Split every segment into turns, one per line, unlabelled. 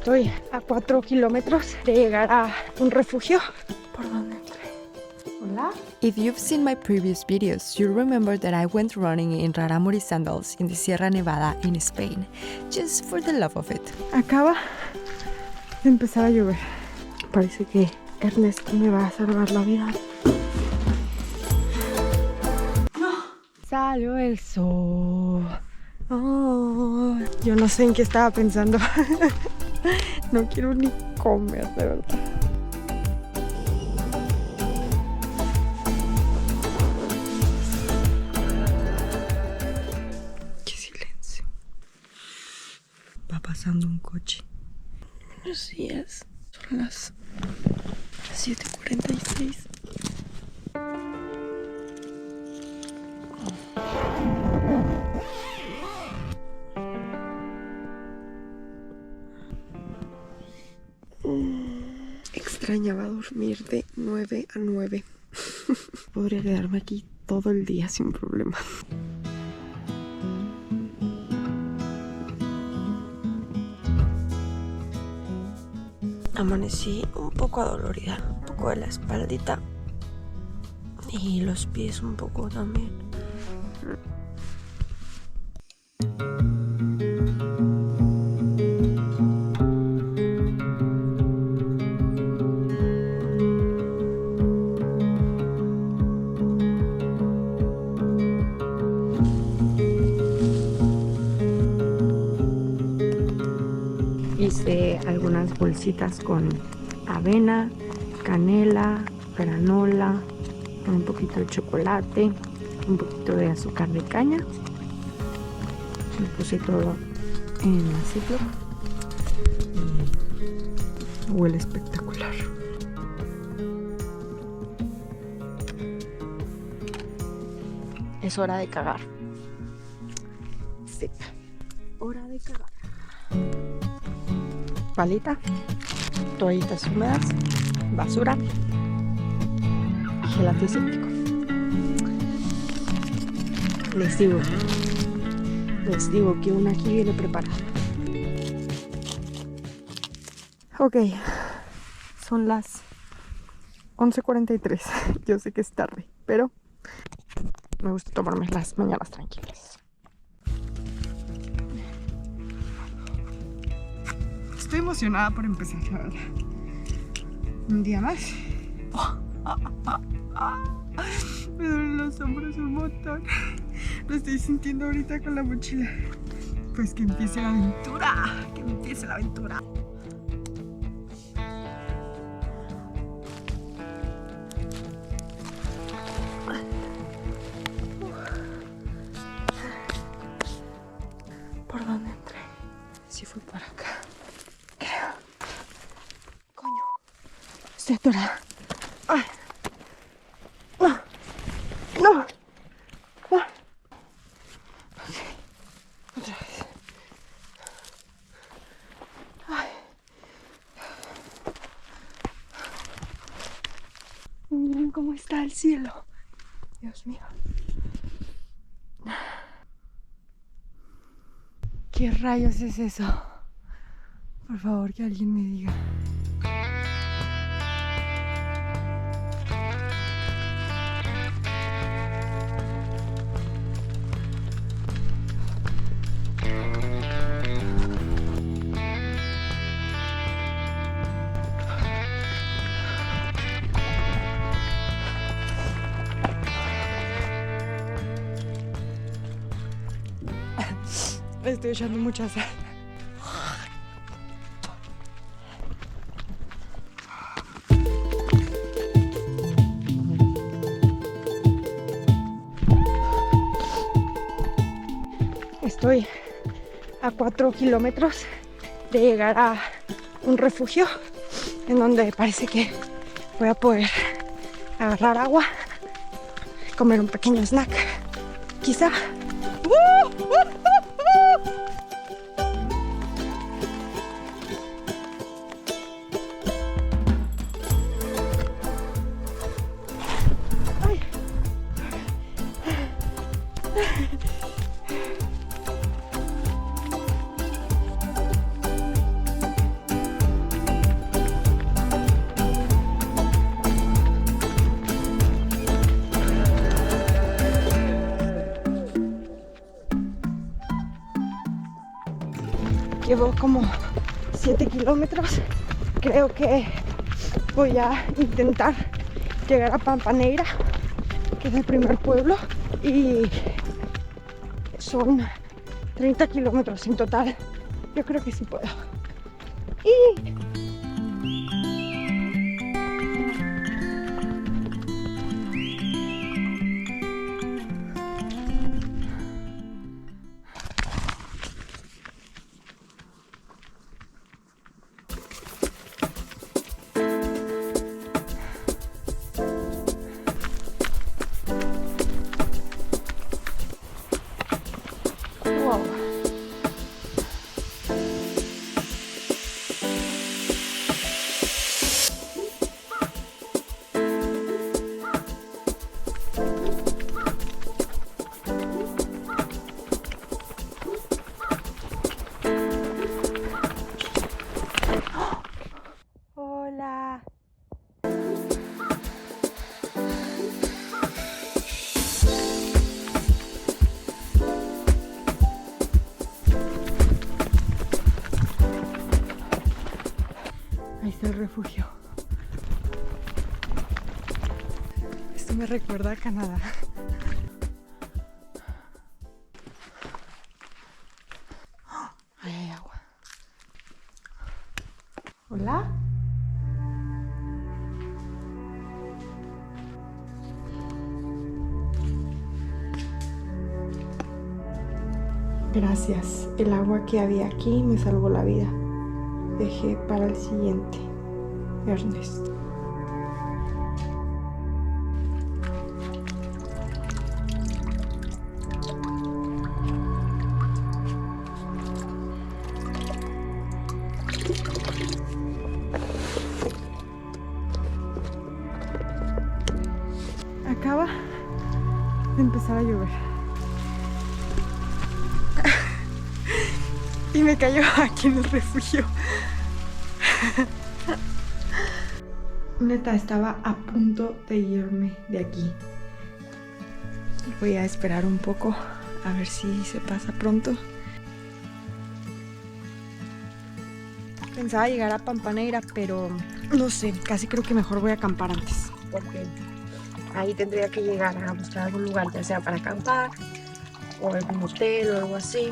Estoy a 4 kilómetros de llegar a un refugio. ¿Por dónde entré? Hola.
If you've seen my previous videos, you'll remember that I went running in Rarámuri Sandals in the Sierra Nevada in Spain, just for the love of it.
Acaba de empezar a llover. Parece que Ernesto me va a salvar la vida. ¡No! Salió el sol. Oh, yo no sé en qué estaba pensando. No quiero ni comer, de verdad. Qué silencio. Va pasando un coche. Buenos días. Son las 7:46. Extrañaba dormir de 9 a 9. Podría quedarme aquí todo el día sin problema. Amanecí un poco adolorida, un poco de la espaldita y los pies un poco también. Hice algunas bolsitas con avena, canela, granola, un poquito de chocolate, un poquito de azúcar de caña. Me puse todo en la Ziploc y huele espectacular. Es hora de cagar. Sí, hora de cagar. Palita, toallitas húmedas, basura y gel antiséptico. Les digo que una aquí viene preparada. Ok, son las 11:43. Yo sé que es tarde, pero me gusta tomarme las mañanas tranquilas. Estoy emocionada por empezar, la verdad. Un día más. Me duelen los hombros un montón. Lo estoy sintiendo ahorita con la mochila. Pues que empiece la aventura. Que empiece la aventura. ¿Por dónde entré? Si fue por acá. Estoy atorada. ¡Ay! ¡No! ¡No! ¡No! Okay. Otra vez. ¡Ay! Miren cómo está el cielo. Dios mío. ¿Qué rayos es eso? Por favor, que alguien me diga. Estoy echando mucha sal. Estoy a 4 kilómetros de llegar a un refugio en donde parece que voy a poder agarrar agua, comer un pequeño snack, quizá. Llevo como 7 kilómetros. Creo que voy a intentar llegar a Pampa Negra, que es el primer pueblo, y son 30 kilómetros en total. Yo creo que sí puedo. Y wow. Hola. Ahí está el refugio. Esto me recuerda a Canadá. Ahí hay agua. Hola. Gracias. El agua que había aquí me salvó la vida. Dejé para el siguiente. Ernest. Acaba de empezar a llover. Y me cayó aquí en el refugio. Neta, estaba a punto de irme de aquí. Voy a esperar un poco a ver si se pasa pronto. Pensaba llegar a Pampa Negra, pero no sé, casi creo que mejor voy a acampar antes, porque ahí tendría que llegar a buscar algún lugar, ya sea para acampar o algún hotel o algo así.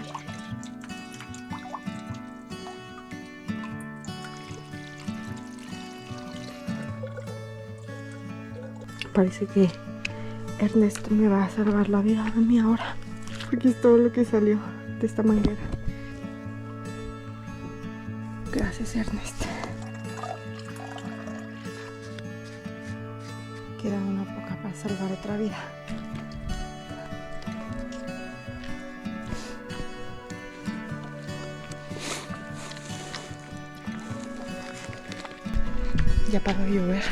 Parece que Ernesto me va a salvar la vida a mí ahora, porque es todo lo que salió de esta manguera. Gracias, Ernesto. Queda una poca para salvar otra vida. Ya paró de llover.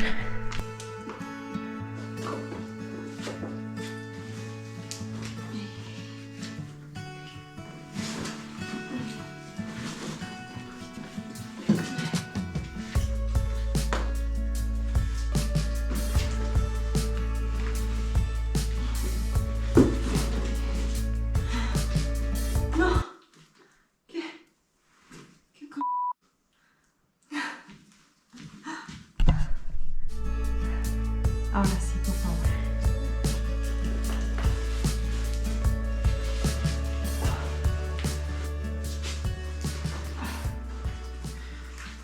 Ahora sí, por favor.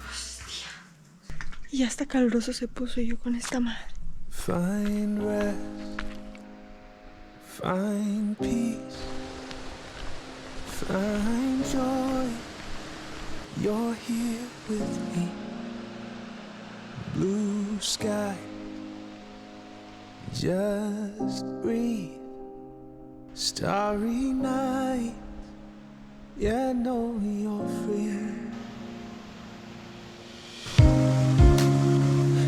Hostia. Y hasta caluroso se puso yo con esta madre.
Find rest, find peace, find joy. You're here with me. Blue sky, just breathe. Starry night, yeah, know you're free.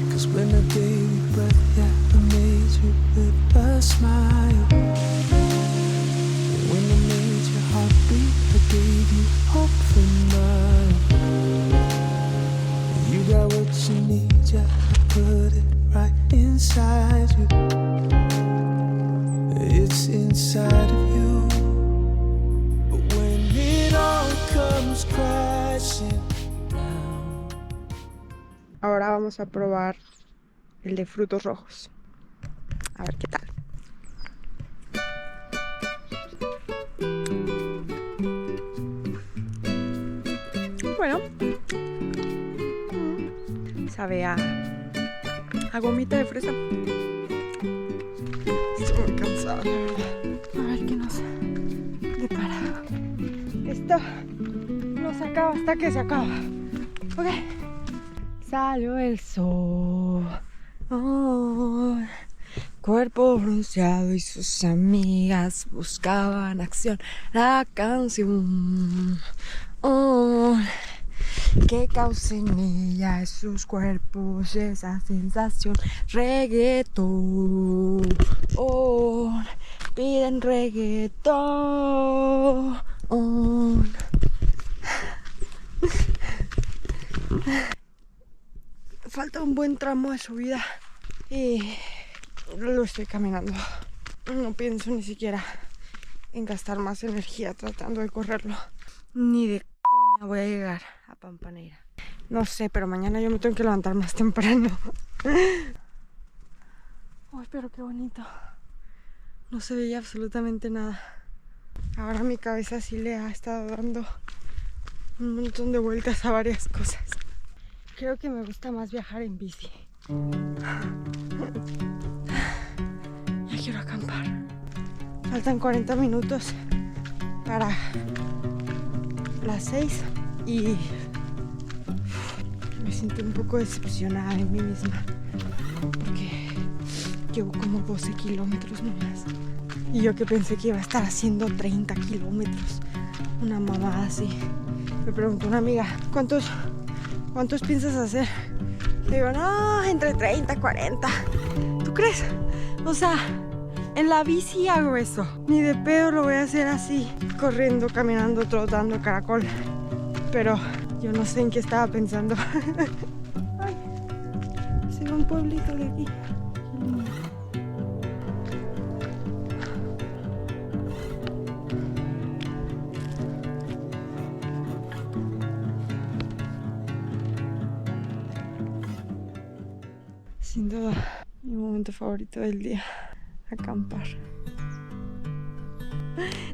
'Cause when I gave you breath, yeah, I made you with a smile. When I made your heart beat, I gave you hope for mine. You got what you need, yeah, I put it right inside you. It's inside of you. But when it all comes crashing dancing now.
Ahora vamos a probar el de frutos rojos. A ver qué tal. Bueno, sabe a gomita de fresa. Estoy muy cansada, la verdad. A ver qué nos depara. Esto no se acaba hasta que se acaba. Ok. Salió el sol. Oh, cuerpo bronceado y sus amigas buscaban acción. La canción. Oh, que causa en ella en sus cuerpos esa sensación. Reggaetón, oh, piden reggaetón. Falta un buen tramo de subida y lo estoy caminando. No pienso ni siquiera en gastar más energía tratando de correrlo. Ni de coña voy a llegar a Pampanera. No sé, pero mañana yo me tengo que levantar más temprano. Uy, pero qué bonito. No se veía absolutamente nada. Ahora mi cabeza sí le ha estado dando un montón de vueltas a varias cosas. Creo que me gusta más viajar en bici. Ya quiero acampar. Faltan 40 minutos para las 6 y me siento un poco decepcionada de mí misma porque llevo como 12 kilómetros nomás. Y yo que pensé que iba a estar haciendo 30 kilómetros. Una mamada así. Me preguntó una amiga, ¿cuántos piensas hacer? Le digo, no, entre 30 y 40. ¿Tú crees? O sea, en la bici hago eso. Ni de pedo lo voy a hacer así, corriendo, caminando, trotando, caracol. Pero yo no sé en qué estaba pensando. Ay, se ve un pueblito de aquí. Sin duda, mi momento favorito del día, acampar.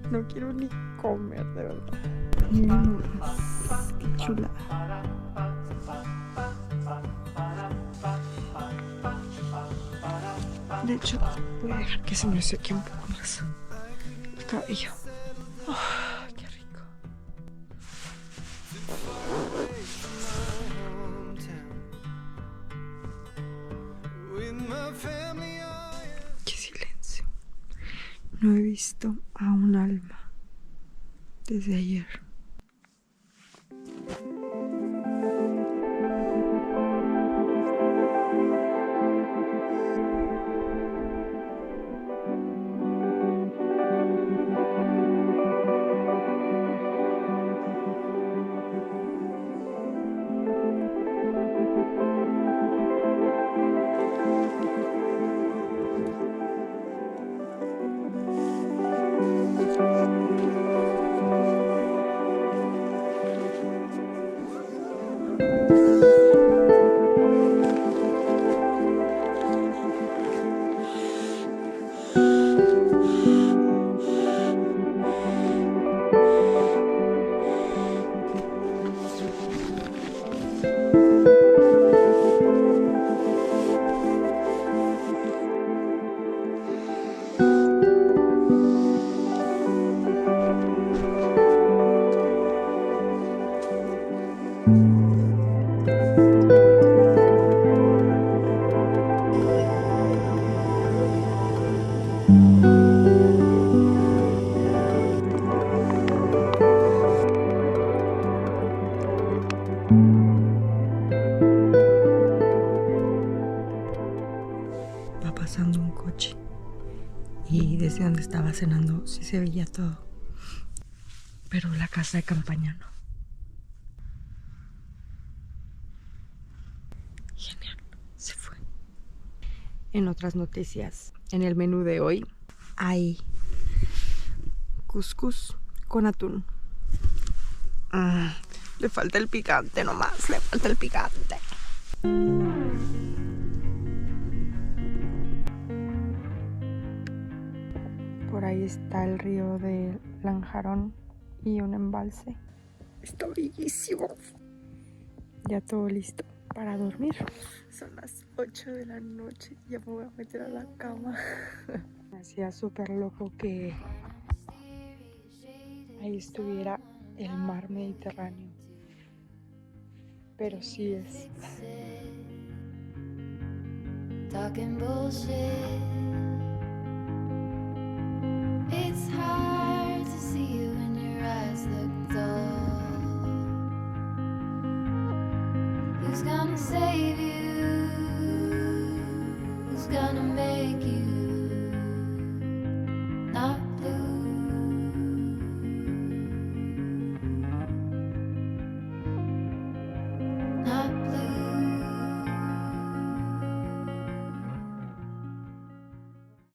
No quiero ni comer, de verdad. Qué chula. De hecho, voy a dejar que se me seque un poco más el cabello. Oh, qué rico. Qué silencio. No he visto a un alma desde ayer. Va pasando un coche y desde donde estaba cenando sí se veía todo, pero la casa de campaña no. Genial, se fue. En otras noticias, en el menú de hoy hay cuscús con atún, Le falta el picante nomás, le falta el picante. Por ahí está el río de Lanjarón y un embalse. Está bellísimo. Ya todo listo para dormir. Son las 8 de la noche. Ya me voy a meter a la cama. Me hacía súper loco que ahí estuviera el mar Mediterráneo. Pero sí es.
Talking bullshit. It's hard to see you when your eyes look dull. Who's gonna save you? Who's gonna make you